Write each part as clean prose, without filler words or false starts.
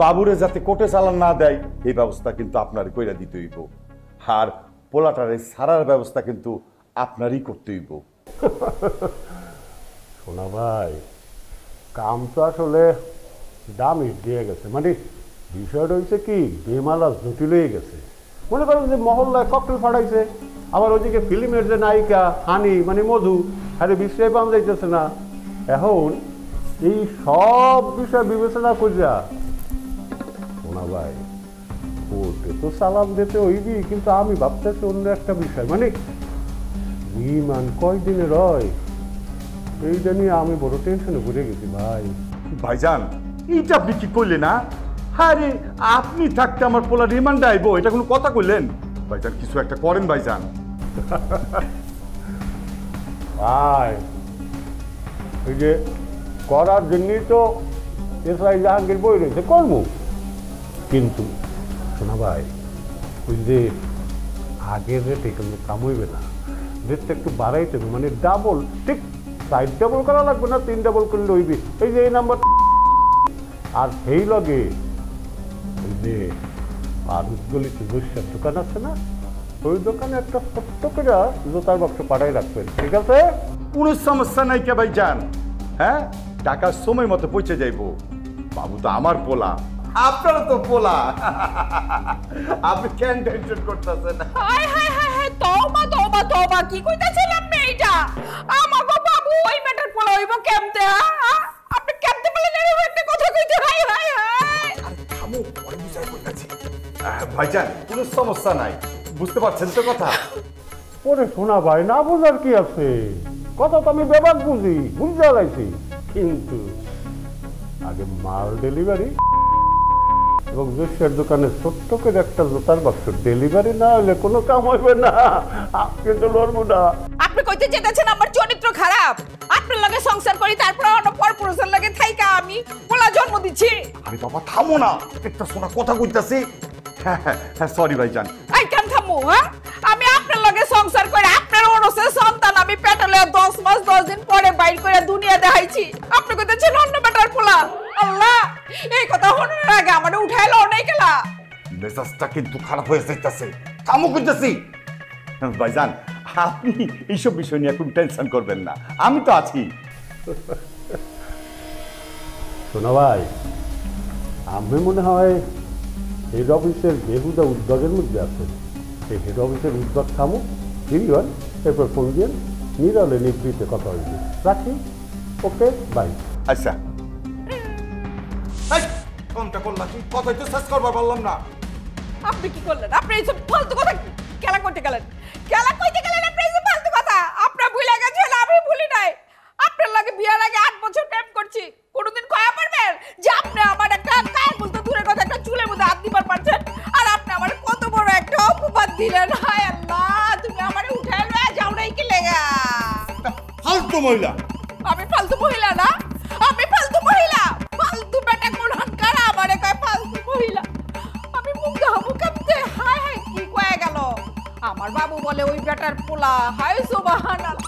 বাবুরে যাতে কোর্টে চালান না দেয় এই ব্যবস্থা কিন্তু আপনার কইরা দিতে হইব। আর পোলাটারে সারার ব্যবস্থা কিন্তু আপনারই করতে হইব। শোনা ভাই, কাম তো আসলে দামই দিয়ে গেছে, মানে বিষয়টা হচ্ছে কি বেমালা জটিল হয়ে গেছে। মনে করেন যে মহল্লায় ককটেল ফাটাইছে, আবার ওইদিকে ফিল্মের যে নায়িকা হানি মানে মধু আরে বিশ্রায় পাওয়া যাইতেছে না। এখন এই সব বিষয় বিবেচনা করিয়া শোনা ভাই কোর্টে তো সালাম দিতে হইবি, কিন্তু আমি ভাবতেছি অন্য একটা বিষয়, মানে রিমান্ড কয়দিনের হয় এইটা নিয়ে আমি বড় টেনশনে পড়ে গেছি ভাই। ভাইজান এইটা আপনি কি করলেন না? আরে আপনি থাকতে আমার পোলা রিমান্ডে আইব, এটা কোনো কথা কইলেন? ভাইজান কিছু একটা করেন ভাইজান। ভাই এই যে করার জন্যই তো এসআই জাহাঙ্গীর বই রয়েছে কর্ম, কিন্তু শোনা ভাই ওই যে আগের রেটে কিন্তু কাম হইবে না, রেটটা একটু বাড়াইতে হবে, মানে ডাবল, ঠিক 5 ডাবল করা লাগবে না, 3 ডাবল করলে হইবে। এই যে এই নাম্বার আর সেই লগে ওই যে পারুদগলিতে বৈশ্যার দোকান আছে না, ওই দোকানে একটা ছোট্ট করে জোতার বাক্স পাঠাই রাখবেন, ঠিক আছে? কোনো সমস্যা নাই কে ভাইজান। হ্যাঁ, টাকা সময় মতো পৌঁছে যাইব। বাবু তো আমার পোলা, আপনারা তো পোলা, আপনি কেন টেনশন করতেছেন? হায় হায় হায় হায়, তওবা তওবা তওবা, কি কইতাছেন আপনি এইটা? আমার বাবু ওই ম্যাটার পোলা হইব কেমতে? আপনি কেমতে বলেন এরকম একটা কথা কইতে? হায় হায় হায়, থামো, পরে বিচার করতেছি। ভাইজান কোনো সমস্যা নাই, বুঝতে পারছেন তো কথা? ওরে শোনা ভাই, না বোঝার কি আছে, কথা তো আমি ব্যাপার বুঝতে লাইছি, কিন্তু আগে মাল ডেলিভারি এবং জোশের দোকানে ছোট্ট করে একটা জোতার বাক্স ডেলিভারি না হলে কোনো কাম হইবে না, কিন্তু লড়বো না। আপনি কইতে চেয়েছেন আমার চরিত্র খারাপ? আপনার লগে সংসার করি, তারপর অন্য পরপুরুষের লগে থাইকা আমি পোলা জন্ম দিচ্ছি? আরে বাবা থামো না, একটা শোনা কথা কইতাছি। হ্যাঁ সরি ভাইজান। এই কেন থামু? হ্যাঁ, আমি আপনার লগে সংসার করে আপনার ওরসে সন্তান আমি পেটলে 10 মাস 10 দিন পরে বাইর করে দুনিয়া দেখাইছি, আপনি কইতেছেন অন্য বেটার পোলা? আল্লাহ, এই কথা শোনার আগে আমারে উঠাইলো অনেক গেলা। মেজাজটা কিন্তু খারাপ হয়ে যাইতাছে, থামো কইতাছি। ভাইজান আপনি এইসব বিষয় নিয়ে এখন টেনশন করবেন না, আমি তো আছি। শোনা ভাই, আমি মনে হয় হেড অফিসের বেহুদা উদ্যোগের মধ্যে আছে, সেই হেড অফিসের উদ্যোগ থামো, ফ্রি হন, এরপর ফোন দিয়ে নিরলে নিবৃত্তে কথা হইবে। রাখি, ওকে বাই। আচ্ছা কোনটা করলাম কি? কথাই তো শেষ করবার বললাম না। আপনি কি করলেন? আপনি এইসব ফালতু কথা কেলা করতে গেলেন? কেলা কইতে গেলেন আপনি এইসব ফালতু কথা? আপনার ভুলে গেছেন, আমি ভুলি নাই। আপনার লাগে বিয়ার আগে 8 বছর প্রেম করছি, কোনোদিন কয়া পারবেন যে আপনি আমার একটা কার বলতে দূরের কথা একটা চুলের মধ্যে হাত দিবার পারছেন? আর আপনি আমার কত বড় একটা অপবাদ দিলেন। হায় আল্লাহ, তুমি আমারে উঠায় লয়ে যাও নাই কি লাগা? ফালতু মহিলা। আমি ফালতু মহিলা না? আমি ফালতু মহিলা? ফালতু বেটা কোন হানকার আমারে কয় ফালতু মহিলা? আমি মুখ দেখাবো কেমতে? হায় হায়, কি কয়ে গেল? আমার বাবু বলে ওই বেটার পোলা। হায় সুবহানাল্লাহ।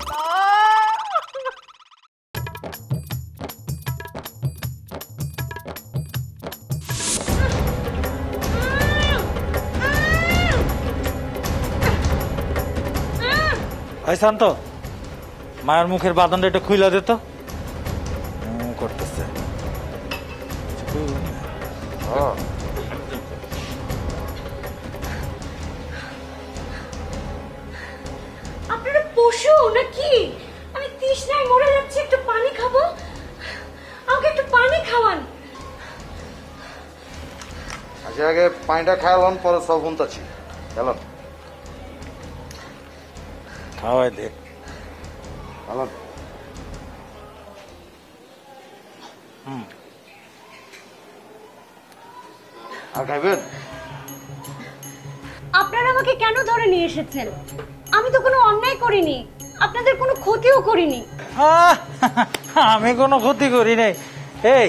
ভাই শান্ত, মায়ের মুখের বাঁধনটা একটু খুইলা দে তো। করতেছে আপনারা পশু নাকি? আমি তৃষ্ণায় মরে যাচ্ছি, একটু পানি খাবো, আমাকে একটু পানি খাওয়ান। আচ্ছা আগে পানিটা খাওয়ালাম, পরে সব শুনতেছি। চলো খাওয়াই দে। চলো। আর খাইবেন? আপনারা আমাকে কেন ধরে নিয়ে এসেছেন? আমি তো কোনো অন্যায় করিনি, আপনাদের কোনো ক্ষতিও করিনি। আমি কোনো ক্ষতি করি নাই। এই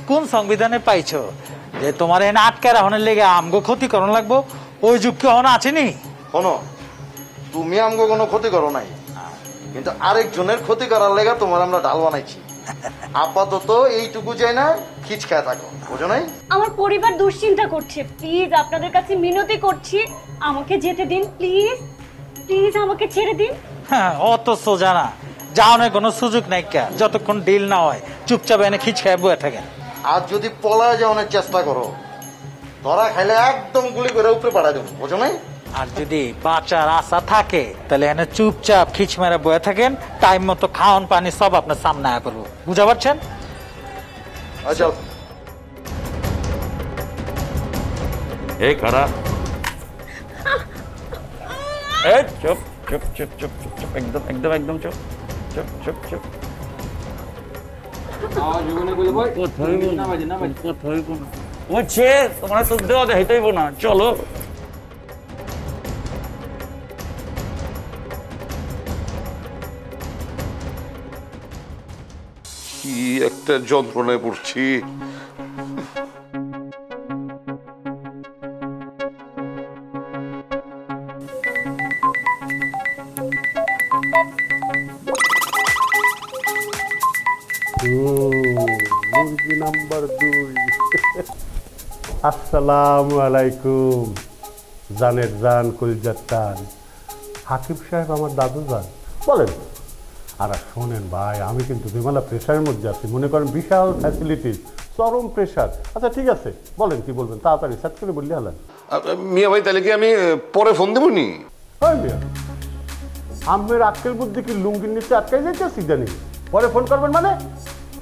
কোন সংবিধানে পাইছো যে তোমার এনে আটকে রাখনের লেগে আমগো ক্ষতি করন লাগবো? ওই যুগ কি হন আছেনি? শোনো, তুমি আমগো কোনো ক্ষতি করো নাই, কিন্তু আরেকজনের ক্ষতি করার লেগে তোমার আমরা ঢাল বানাইছি। আপাতত এইটুকু চাই না, খিচ খায় থাকো, বুঝো নাই? আমার পরিবার দুশ্চিন্তা করছে, প্লিজ আপনাদের কাছে মিনতি করছি আমাকে যেতে দিন, প্লিজ প্লিজ আমাকে ছেড়ে দিন। হ্যাঁ, অত সোজা না, যাওয়ানোর কোনো সুযোগ নাই। যতক্ষণ ডিল না হয় চুপচাপ এনে খিচ খেয়ে বয়ে থাকেন। আর যদি পলায় যাওয়ানোর চেষ্টা করো, ধরা খাইলে একদম গুলি করে উপরে পাঠাই দেবো, বুঝো নাই? আর যদি বাঁচার আশা থাকে তাহলে এনে চুপচাপ খিচ মেরে বয়ে থাকেন, টাইম মতো খাওয়ান পানি সব আপনার সামনে আয়া করবো, বুঝা পারছেন? আচ্ছা এই খারা এই চুপ চুপ চুপ চুপ চুপ চুপ একদম একদম একদম চুপ চুপ চুপ চুপ বুঝছে তোমার তো দেওয়া দেখাইতেইব না, চলো। কি একটা যন্ত্রণায় পড়ছি। মুরগি নাম্বার 2। আসসালামু আলাইকুম জানের জান, কলিজার টান, হাকিম সাহেব আমার দাদু জান, বলেন। আর শোনেন ভাই, আমি কিন্তু বিমালা প্রেশারের মধ্যে আছি, মনে করেন বিশাল ফ্যাসিলিটিস, চরম প্রেশার। আচ্ছা ঠিক আছে, বলেন কি বলবেন, তাড়াতাড়ি সেট করে বললে হলেন। মিয়া ভাই, তাহলে কি আমি পরে ফোন দেবো নি? হয় মিয়া, আমের আক্কেল বুদ্ধি কি লুঙ্গির নিচে আটকাই যাইতেছি জানি, পরে ফোন করবেন মানে?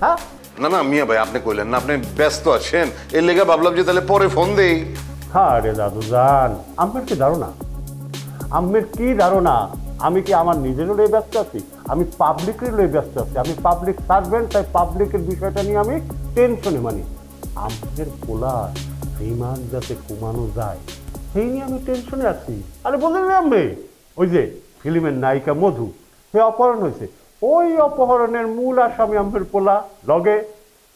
হ্যাঁ না না মিয়া ভাই, আপনি কইলেন না আপনি ব্যস্ত আছেন, এর লেগে ভাবলাম যে তাহলে পরে ফোন দেই। হ্যাঁ রে দাদু জান, আমের কি ধারণা, আমের কি ধারণা, আমি কি আমার নিজেরও লয়ে ব্যস্ত আছি, আমি পাবলিকের লয়ে ব্যস্ত আছি, আমি পাবলিক সার্ভেন্ট, তাই পাবলিকের বিষয়টা নিয়ে আমি টেনশনে মানি। আমের পোলা বিমান যাতে কমানো যায় সেই নিয়ে আমি টেনশনে আছি। আরে বলেন না আমি, ওই যে ফিল্মের নায়িকা মধু, সে অপহরণ হয়েছে, ওই অপহরণের মূল আসামি আমের পোলা, লগে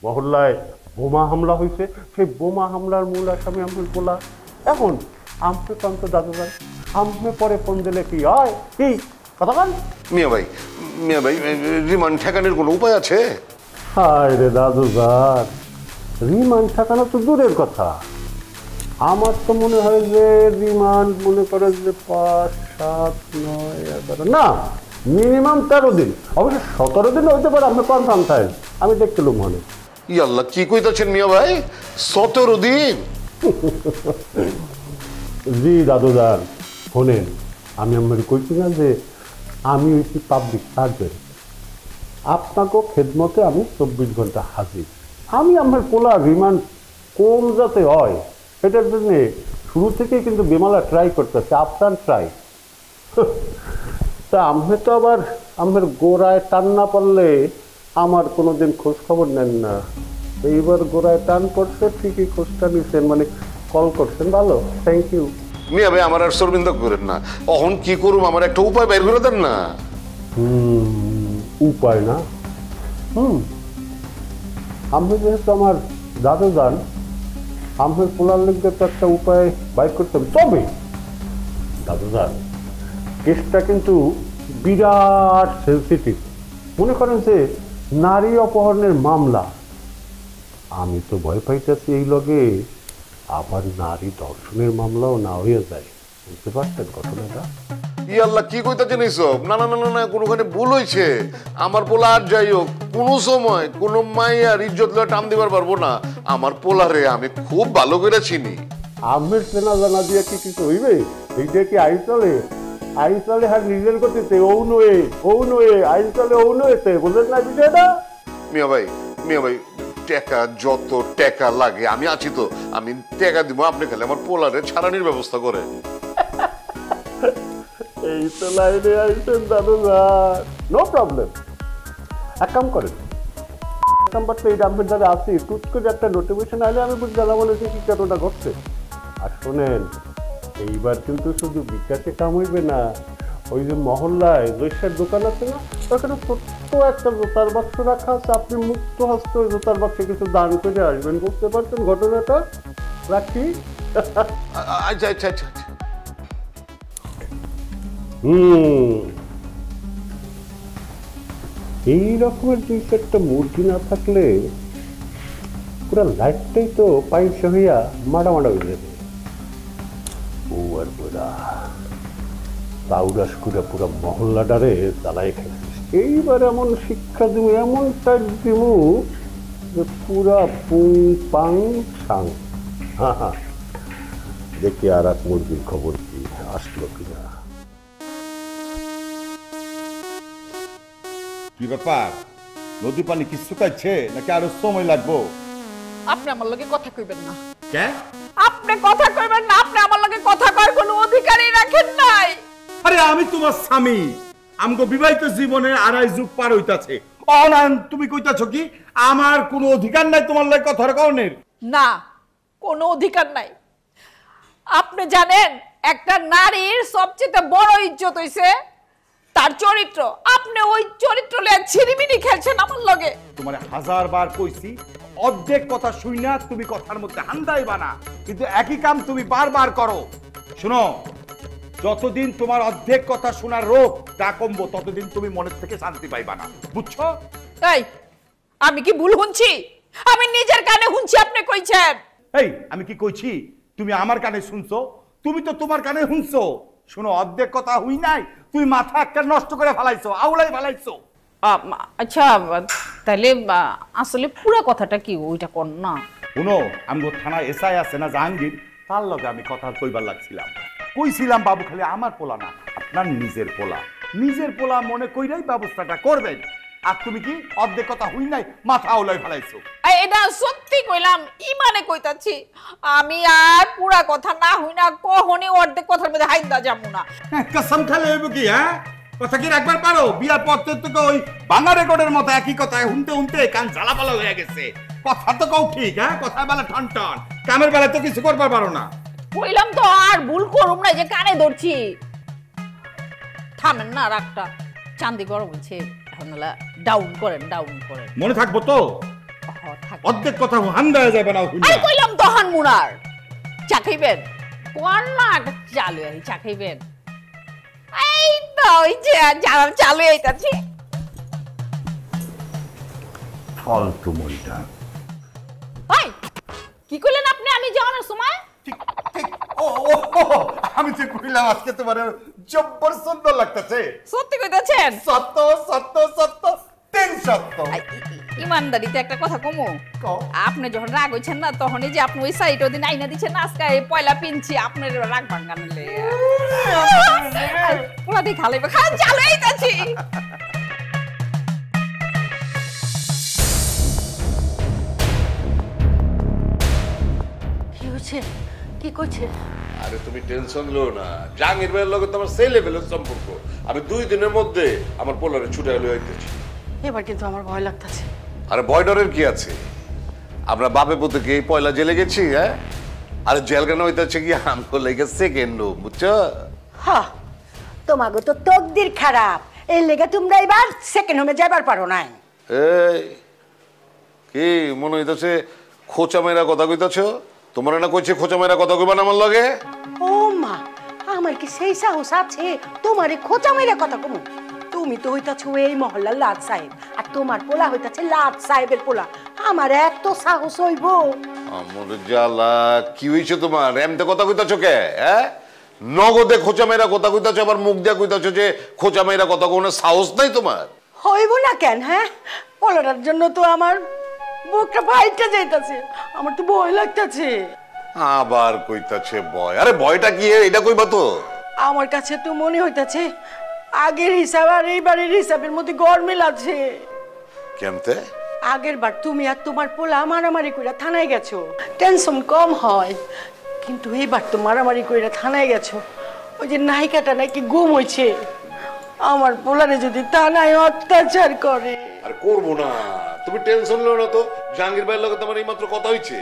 মহল্লায় বোমা হামলা হয়েছে, সেই বোমা হামলার মূল আসামি আমের পোলা। এখন আমকে কান্ত দাদু ভাই, আমে পরে ফোন দিলে কি হয়, কি কথা বল? মিয়া ভাই রিমান্ড ঠেকানোর কোনো উপায় আছে? হায় রে দাদু ভাই, রিমান্ড ঠেকানো তো দূরের কথা, আমার তো মনে হয় যে রিমান্ড মনে করে যে 5, 7, 9, 11 না, মিনিমাম 13 দিন, অবশ্য 17 দিন হইতে পারে, আপনি কনফার্ম থাকেন, আমি দেখতে লোক মনে। ইয়াল্লাহ, কি কইতাছেন মিয়া ভাই, 17 দিন? জি দাদুদার, শোনেন, আমি আমার কইছি না যে আমি হইছি পাবলিক সার্ভেন্ট, আপনাকেও খেদমতে আমি 24 ঘন্টা হাজির। আমি আমার পোলা রিমান্ড কম যাতে হয় এটার জন্যে শুরু থেকেই কিন্তু বেমালা ট্রাই করতেছে, আফটার ট্রাই। তা আমি তো আবার আমার গোড়ায় টান না পড়লে আমার কোনোদিন খোঁজ খবর নেন না, এইবার গোড়ায় টান পড়ছে, ঠিকই খোঁজটা নিচ্ছেন, মানে কল করছেন, ভালো, থ্যাংক ইউ। মিয়া ভাই আমার আর শর্মিন্দা করেন না, অহন কি করুম, আমার একটা উপায় বের করে দেন না। উপায় না, আমি যেহেতু আমার দাদু যান, আমার পোলার লিখতে তো একটা উপায় বাইর করতাম। তবে দাদু যান, কেসটা কিন্তু বিরাট সেন্সিটিভ, মনে করেন যে নারী অপহরণের মামলা, আমি তো ভয় পাইতেছি এই লগে আবার নারী ধর্ষণের মামলাও না হয়ে যায়, বুঝতে পারছেন ঘটনাটা? ইয়াল্লাহ, কি কইতাছেন এইসব? না না না না না, কোনোখানে ভুল হয়েছে, আমার পোলা আর যাই হোক কোনো সময় কোনো মাইয়ার ইজ্জত লয়ে টান দিবার পারবো না। আমার পোলারে আমি খুব ভালো করে চিনি। আমের চেনা জানা দিয়ে কি কিছু হইবে? এইটা কি আইন চলে? আইন চলে আর নিজের গতিতে, ও নয়ে আইন চলে, ও নয়েতে, বুঝলেন না বিষয়টা? মিয়া ভাই টাকা যত টাকা লাগে আমি আছি তো, আমি টাকা দিব, আপনি খালি আমার পোলারে ছাড়ানির ব্যবস্থা করেন। এই তো লাইনে আইছেন দাদু, নো প্রবলেম। এক কাম করেন, নাম্বারটা এই নাম্বার দ্বারা আসি, টুট করে একটা নোটিফিকেশন আইলে আমি বুঝতে গেলাম বলেছি কি ঘটনা ঘটছে। আর শোনেন, এইবার কিন্তু শুধু বিকাশে কাম হইবে না, ওই যে মহল্লায় জৈশের দোকান আছে না, ওখানে ছোট্ট একটা জোতার বাক্স রাখা আছে, আপনি মুক্ত হস্তে ওই জোতার বাক্সে কিছু দান করে আসবেন, বুঝতে পারছেন ঘটনাটা? রাখি। আচ্ছা আচ্ছা আচ্ছা, এই রকমের 2-4টা মুরগি না থাকলে পুরো লাইফটাই তো পাইসা হইয়া মাডা হয়ে যাবে। ও আর পুরা পাউডাস করে পুরো মহল্লাটারে জ্বালাই খাইছিস। এইবার এমন শিক্ষা দিব, এমন টাইট দিব যে পুরা পুং পাং সাং। হ্যাঁ, দেখি আর এক মুরগির খবর কি আসলো কিনা। কি ব্যাপার, নদী পানি কি শুকাইছে নাকি আরো সময় লাগবো? আপনি আমার লগে কথা কইবেন না। কে? আপনি কথা কইবেন না, আপনি আমার লগে কথা করার কোনো অধিকারই রাখেন নাই। আরে আমি তোমার স্বামী, আমগো বিবাহিত জীবনে 2.5 যুগ পার হইতাছে, অনান তুমি কইতাছো কি আমার কোনো অধিকার নাই তোমার লগে কথা কওনের? না, কোনো অধিকার নাই। আপনি জানেন একটা নারীর সবচেয়ে বড় ইজ্জত হইছে তার চরিত্র। আপনি ওই চরিত্র লয়ে ছিনিমিনি খেলছেন আমার লগে। তোমারে 1000 বার কইছি অর্ধেক কথা শুইনা তুমি কথার মধ্যে হান্দাইবা না, কিন্তু একই কাম তুমি বারবার করো। শুনো, যতদিন তোমার অর্ধেক কথা শোনার রোগ তা কমবো ততদিন তুমি মনের থেকে শান্তি পাইবা না, বুঝছো? এই আমি কি ভুল শুনছি? আমি নিজের কানে শুনছি আপনি কইছেন। এই আমি কি কইছি তুমি আমার কানে শুনছো? তুমি তো তোমার কানে শুনছো। শুনো, অর্ধেক কথা হই নাই, তুমি মাথা একটা নষ্ট করে ফেলাইছো, আউলাই ফেলাইছো। আচ্ছা তাহলে আসলে পুরো কথাটা কি ওইটা কোন না? শুনো, আমগো থানা এসআই আছে না জাহাঙ্গীর, তার লগে আমি কথা কইবার লাগছিলাম। কইছিলাম বাবু খালি আমার পোলা না, আপনার নিজের পোলা। নিজের পোলা মনে কইরাই ব্যবস্থাটা করবেন। আর তুমি কি অর্ধেক কথা হই নাই মাথা আউলাই ফেলাইছো? এটা সত্যি কইলাম, ইমানে কইতাছি। আমি আর পুরা কথা না হই না, কখনই অর্ধেক কথার মধ্যে হাইন্দা যাবো না। কসম খালে হইব কি? হ্যাঁ, কথা কি রাখবার পারো? বিয়ার পর তো ওই বাংলা রেকর্ডের মতো একই কথা শুনতে শুনতে কান ঝালাপালা হয়ে গেছে। কথা তো কও ঠিক, হ্যাঁ, কথা বেলা ঠন ঠন, কামের বেলা তো কিছু করবার পারো না। কইলাম তো আর ভুল করুম না যে কানে ধরছি। থামেন না রাগটা, চান্দি গরম হচ্ছে, ডাউন করেন, ডাউন করেন। মনে থাকবো তো? অর্ধেক কথা হান্দা হয়ে যাবে না। আমি কইলাম তো হান মুনার চা খাইবেন? কোন না চালু আই চা খাইবেন? এই তো ওই যে চালু আইতাছি। ফালতু মইটা। ভাই কি কইলেন আপনি? আমি যাওয়ার সময় আমি যে কইলাম আজকে তোমার জব্বর সুন্দর লাগতেছে। সত্যি কইতাছেন? সত্য সত্য সত্য তিন সত্য। ইমানদারিতে একটা কথা কমু, আপনি যখন রাগ হইছেন না তখনই যে আপনি ওই সাইড ওদিন আইনা দিচ্ছেন না, আজকে পয়লা পিনছি আপনার রাগ ভাঙানলে পুরা দিয়ে খালাইবে। খান চালু আইতাছি। কি হচ্ছে? কি করছে? আরে তুমি টেনশন লো না, জাহাঙ্গীর ভাইয়ের লগে তোমার সেই লেভেলের সম্পর্ক। আমি 2 দিনের মধ্যে আমার পোলারে ছুটে লয়ে আইতেছি। এবার কিন্তু আমার ভয় লাগতেছে। আরে ভয় ডরের কি আছে? আমরা বাপে পুতে কি পয়লা জেলে গেছি? হ্যাঁ, আরে জেলখানা হইতেছে কি আমকো লেগে সেকেন্ড রুম, বুঝছো? হ্যাঁ, তোমাগো তো তকদির খারাপ, এই লেগে তোমরা এবার সেকেন্ড হোমে যাবার পারো নাই। এই কি মনে হইতেছে খোঁচা মেরা কথা কইতাছ? তোমার না কইছে খোঁচা মেরা কথা কইবা না আমার লগে? ও মা, আমার কি সেই সাহস আছে তোমারে খোঁচা মেরে কথা কমু? তুমি তো হইতাছো এই মহল্লার লাট সাহেব, আর তোমার পোলা হইতাছে লাট সাহেবের পোলা। আমার এত সাহস হইব? আমার জ্বালা, কি হইছে তোমার? এমতে কথা কইতাছ কে? হ্যাঁ, নগদে খোঁচা মেরা কথা কইতাছ, আবার মুখ দিয়া কইতাছ যে খোঁচা মেরা কথা কোনে সাহস নাই তোমার? হইব না কেন? হ্যাঁ, পোলাটার জন্য তো আমার বুকটা ফাইটটা যাইতাছে, আমার তো ভয় লাগতাছে। আবার কইতাছে ভয়? আরে ভয়টা কি এটা কইবা তো? আমার কাছে তো মনে হইতাছে আগের হিসাব আর এইবারের হিসাবের মধ্যে গরমিল আছে। কেমতে? আগের বার তুমি আর তোমার পোলা মারামারি কইরা থানায় গেছো, টেনশন কম হয়, কিন্তু এইবার তো মারামারি কইরা থানায় গেছো। ওই যে নায়িকাটা নাকি গুম হইছে, আমার পোলারে যদি থানায় অত্যাচার করে। আর করবো না, তুমি টেনশন লও না তো। জাহাঙ্গীর ভাইয়ের লগে তোমার এইমাত্র কথা হইছে,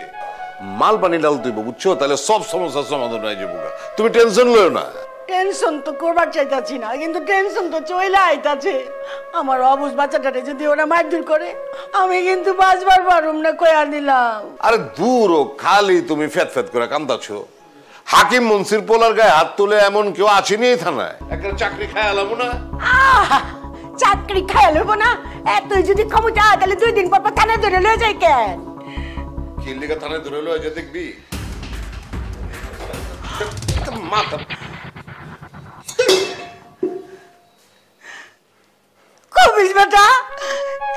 মাল পানি ডাল তুইব, বুঝছো? তাহলে সব সমস্যার সমাধান হয়ে যাবো। তুমি টেনশন লও না। টেনশন তো করবার চাইতাছি না, কিন্তু টেনশন তো চলে আইতাছে। আমার অবুঝ বাচ্চাটারে যদি ওরা মারধর করে, আমি কিন্তু বাঁচবার পারুম না, কয়া দিলাম। আরে দূর ও, খালি তুমি ফেত ফেত করে কান্দাছো। হাকিম মনসির পোলার গায়ে হাত তুলে এমন কেউ আসেনি এই থানায়? একটা চাকরি খায় আলামো না? চাকরি খাইয়া লইব না? এতই যদি ক্ষমতা তাহলে 2 দিন পর থানায় ধরে লয়ে যায় কেন? কিল্লিকা থানায় ধরে লয়ে যা দেখবি মাথা কবিস বেটা,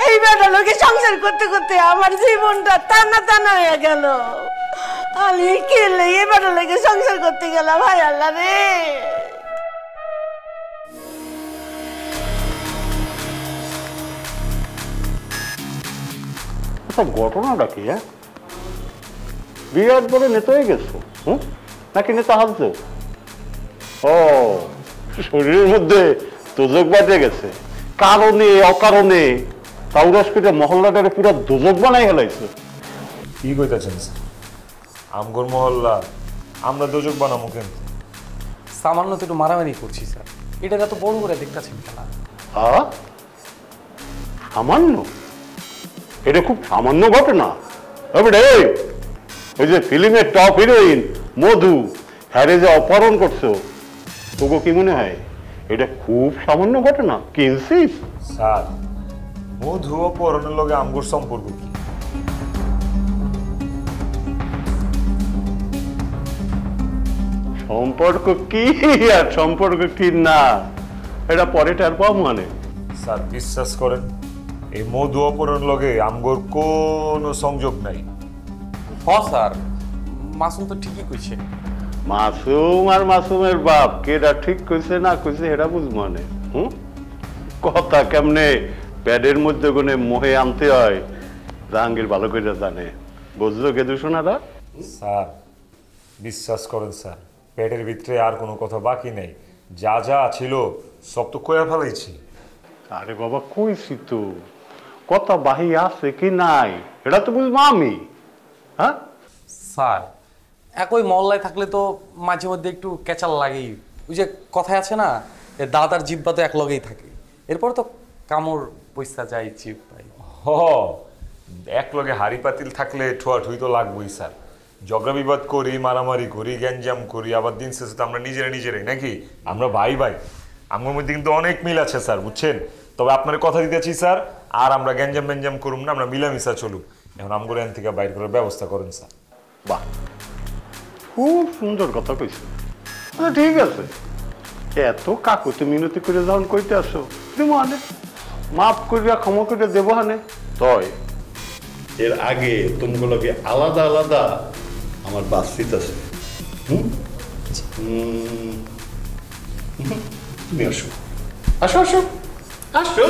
এই বেটা লোকে সংসার করতে করতে আমার জীবনটা টানা টানা হয়ে গেল। আমি কি লেগে বেটা লোকে সংসার করতে গেলাম, ভাই আল্লাহ রে। ঘটনাটা কি? বিরাট বড় নেতা হয়ে গেছো নাকি নেতা হালছো? ও, শরীরের মধ্যে দোজক বাজে গেছে, কারণে অকারণে কাউরাসপিটা মহল্লাটারে পুরো দোজক বানাই হেলাইছে। কি কইতাছেন আমগর মহল্লা আমরা দোজক বানাবো কেন? সামান্য তো একটু মারামারি করছি স্যার, এটা এত বড় করে দেখতেছেন কেন? সামান্য? এটা খুব সামান্য ঘটনা। ওই যে ফিল্মের টপ হিরোইন মধু, হ্যারে যে অপহরণ করছো, তোকে কি মনে হয় এটা খুব সামান্য ঘটনা? কিনছিস? স্যার, মধু অপহরণের লগে আমগর সম্পর্ক কি? সম্পর্ক কি আর সম্পর্ক কি না এটা পরে টের পাও। মানে স্যার বিশ্বাস করেন, এই মধু অপহরণ লগে আমগর কোনো সংযোগ নাই। স্যার, মাসুম তো ঠিকই কইছে। মাসুম আর মাসুমের বাপ কেডা ঠিক কইছে না কইছে এটা বুঝ। মানে কথা কেমনে প্যাডের মধ্যে কোনে মোহে আনতে হয় জাহাঙ্গীর ভালো করে জানে। বুঝলো গেদু শোনারা? স্যার বিশ্বাস করেন স্যার, পেটের ভিতরে আর কোনো কথা বাকি নেই, যা যা ছিল সব তো কয়া ফেলাইছি। আরে বাবা কইছি তো, কথা বাহি আছে কি নাই এটা তো বুঝবো আমি। হ্যাঁ স্যার, একই মহল্লায় থাকলে তো মাঝে মধ্যে একটু কেচাল লাগেই। ওই যে কথায় আছে না, দাদার জিব্বা তো এক লগেই থাকে, এরপর তো কামড় পয়সা যায় চিপ পাই। এক লগে হাড়ি পাতিল থাকলে ঠোয়াঠুই তো লাগবেই স্যার। ঝগড়া বিবাদ করি, মারামারি করি, গ্যাঞ্জাম করি, আবার দিন শেষে তো আমরা নিজেরাই নাকি, আমরা ভাই ভাই। আমার মধ্যে কিন্তু অনেক মিল আছে স্যার, বুঝছেন? তবে আপনার কথা দিতেছি স্যার, আর আমরা গ্যাঞ্জাম করুম না, আমরা মিলামিশা চলুক। এখন আমগুলো এন থেকে বাইর করার ব্যবস্থা করেন স্যার। বাহ, খুব সুন্দর কথা কইছো। ঠিক আছে, এত কাকুতি মিনতি করে যখন কইতে আসো দেবো হানে, মাফ করিয়া ক্ষমা করে দেবো হানে। তয় এর আগে তুমগুলোকে আলাদা আলাদা আমার বাস্তিত আছে। তুমি আসো আসো আসো আসো।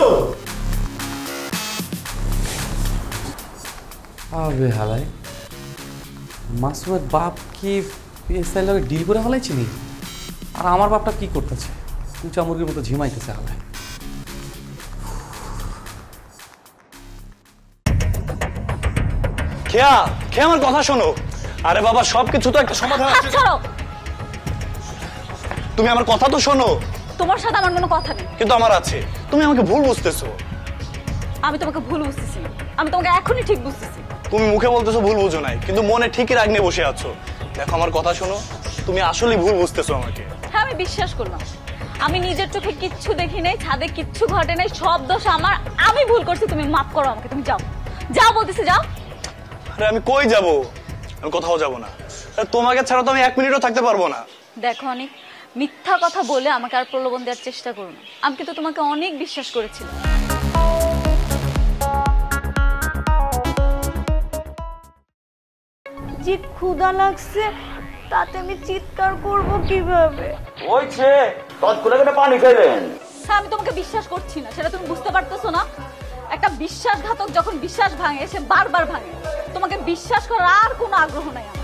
আবে হালাই, মাসুমের বাপ কি পিএসআই লগে ডিল করে হালাইছি নি? আর আমার বাপটা কি করতেছে? কুচা মুরগির মতো ঝিমাইতেছে হালাই। খেয়া খেয়া আমার কথা শোনো। আরে বাবা, সবকিছু তো একটা সমাধান আছে। তুমি আমার কথা তো শোনো। তোমার সাথে আমার কোনো কথা নেই। কিন্তু আমার আছে। তুমি আমাকে ভুল বুঝতেছো। আমি তোমাকে ভুল বুঝতেছি না, আমি তোমাকে এখনই ঠিক বুঝতেছি। তুমি মুখে বলতেছো ভুল বুঝো নাই, কিন্তু মনে ঠিকই রাগ নিয়ে বসে আছো। দেখো আমার কথা শোনো, তুমি আসলেই ভুল বুঝতেছো আমাকে। হ্যাঁ, আমি বিশ্বাস করলাম। আমি নিজের চোখে কিচ্ছু দেখি নাই, ছাদে কিচ্ছু ঘটে নাই, সব দোষ আমার। আমি ভুল করছি, তুমি মাফ করো আমাকে। তুমি যাও, যাও বলতেছি, যাও। আরে আমি কই যাব? আমি কোথাও যাব না। তোমাকে ছাড়া তো আমি 1 মিনিটও থাকতে পারবো না। দেখো অনেক মিথ্যা কথা বলে আমাকে আর প্রলোভন দেওয়ার চেষ্টা করো না। আমি কিন্তু তোমাকে অনেক বিশ্বাস করেছিলাম। যে ক্ষুধা লাগছে, তাতে আমি চিৎকার করব কিভাবে? ওইছে তৎক্ষণে করে পানি খাইলেন। আমি তোমাকে বিশ্বাস করছি না, সেটা তুমি বুঝতে পারতেছো না? একটা বিশ্বাসঘাতক যখন বিশ্বাস ভাঙে, সে বারবার ভাঙে। তোমাকে বিশ্বাস করার আর কোনো আগ্রহ নাই আমার।